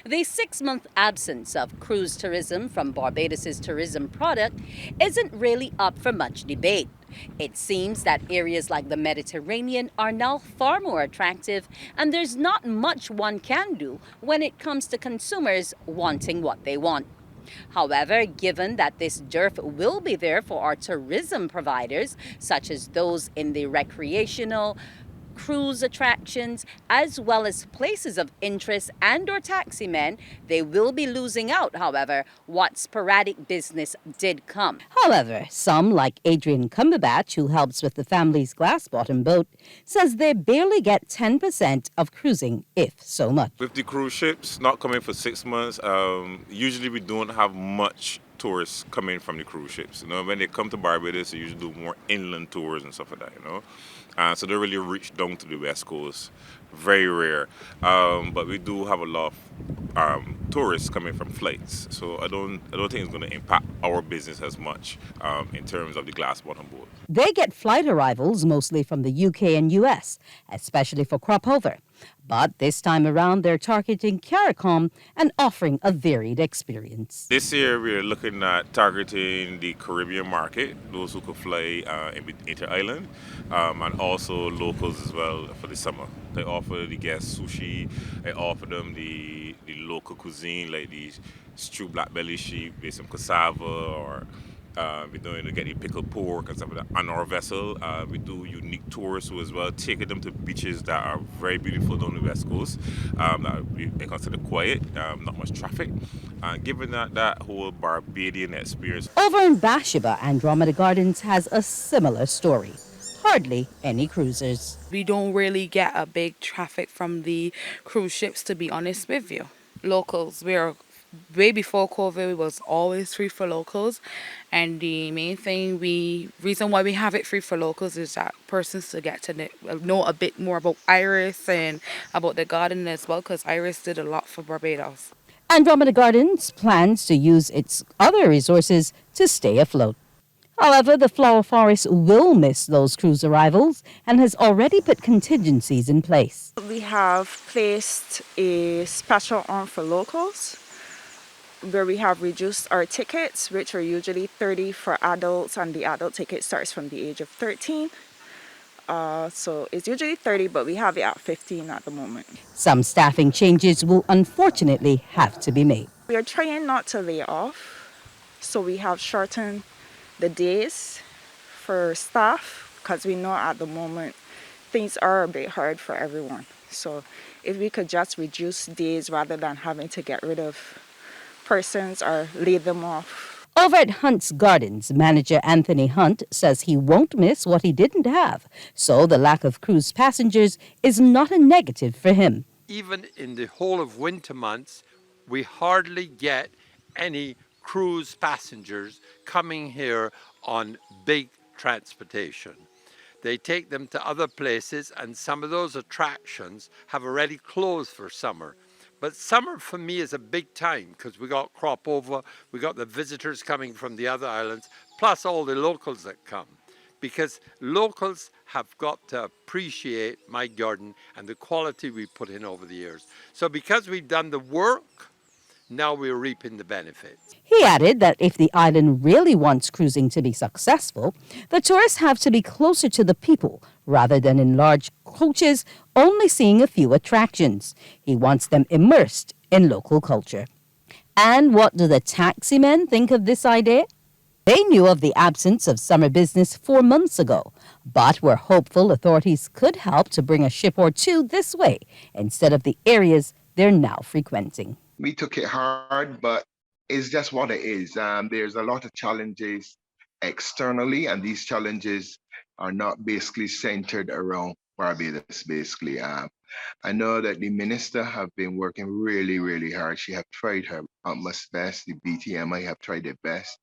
The 6-month absence of cruise tourism from Barbados's tourism product isn't really up for much debate. It seems that areas like the Mediterranean are now far more attractive, and there's not much one can do when it comes to consumers wanting what they want. However, given that this dearth will be there for our tourism providers, such as those in the recreational, cruise attractions, as well as places of interest and or taximen, they will be losing out, however, what sporadic business did come. However, some, like Adrian Cumberbatch, who helps with the family's glass-bottom boat, says they barely get 10% of cruising, if so much. With the cruise ships not coming for 6 months, usually we don't have much tourists coming from the cruise ships. When they come to Barbados, they usually do more inland tours and stuff like that. So they really reach down to the west coast. Very rare, but we do have a lot of tourists coming from flights. So I don't think it's going to impact our business as much in terms of the glass bottom boat. They get flight arrivals mostly from the UK and US, especially for crop over. But this time around, they're targeting CARICOM and offering a varied experience. This year, we're looking at targeting the Caribbean market, those who could fly inter-island, and also locals as well for the summer. They offer the guests sushi, they offer them the local cuisine, like the stewed black belly sheep with some cassava, or we're doing to get the pickled pork and stuff like that. On our vessel, we do unique tours as well, taking them to beaches that are very beautiful down the west coast, that we consider quiet, not much traffic. Given that whole Barbadian experience. Over in Bathsheba, Andromeda Gardens has a similar story. Hardly any cruisers. We don't really get a big traffic from the cruise ships, to be honest with you. Locals, we're way before COVID, it was always free for locals, and the main reason why we have it free for locals is that persons to get to know a bit more about Iris and about the garden as well, because Iris did a lot for Barbados. Andromeda Gardens plans to use its other resources to stay afloat. However, the flower forest will miss those cruise arrivals and has already put contingencies in place. We have placed a special arm for locals, where we have reduced our tickets, which are usually $30 for adults, and the adult ticket starts from the age of 13. So it's usually $30, but we have it at $15 at the moment. Some staffing changes will unfortunately have to be made. We are trying not to lay off, so we have shortened the days for staff, because we know at the moment things are a bit hard for everyone. So if we could just reduce days rather than having to get rid of persons or lay them off. Over at Hunt's Gardens, manager Anthony Hunt says he won't miss what he didn't have, so the lack of cruise passengers is not a negative for him. Even in the whole of winter months, we hardly get any cruise passengers coming here on big transportation. They take them to other places, and some of those attractions have already closed for summer. But summer for me is a big time, because we got crop over, we got the visitors coming from the other islands, plus all the locals that come. Because locals have got to appreciate my garden and the quality we put in over the years. So because we've done the work, now we're reaping the benefits. He added that if the island really wants cruising to be successful, the tourists have to be closer to the people rather than in large coaches only seeing a few attractions. He wants them immersed in local culture. And what do the taximen think of this idea? They knew of the absence of summer business 4 months ago, but were hopeful authorities could help to bring a ship or two this way instead of the areas they're now frequenting. We took it hard, but it's just what it is. There's a lot of challenges externally, and these challenges are not basically centered around Barbados, basically. I know that the minister have been working really, really hard. She have tried her utmost best. The BTMI have tried their best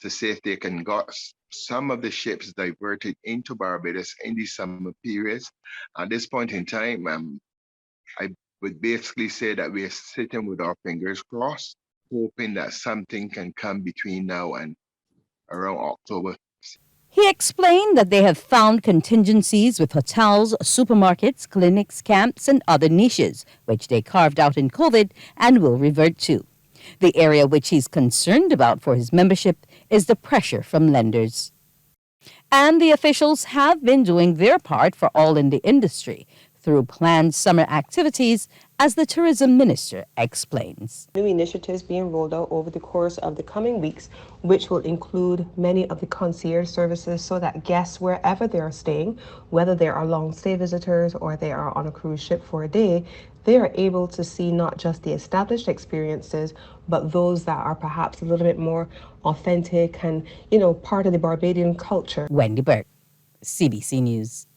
to see if they can get some of the ships diverted into Barbados in the summer periods. At this point in time, I would basically say that we are sitting with our fingers crossed, hoping that something can come between now and around October. He explained that they have found contingencies with hotels, supermarkets, clinics, camps, and other niches, which they carved out in COVID and will revert to. The area which he's concerned about for his membership is the pressure from lenders. And the officials have been doing their part for all in the industry through planned summer activities, as the tourism minister explains. New initiatives being rolled out over the course of the coming weeks, which will include many of the concierge services so that guests, wherever they are staying, whether they are long stay visitors or they are on a cruise ship for a day, they are able to see not just the established experiences, but those that are perhaps a little bit more authentic and, part of the Barbadian culture. Wendy Burke, CBC News.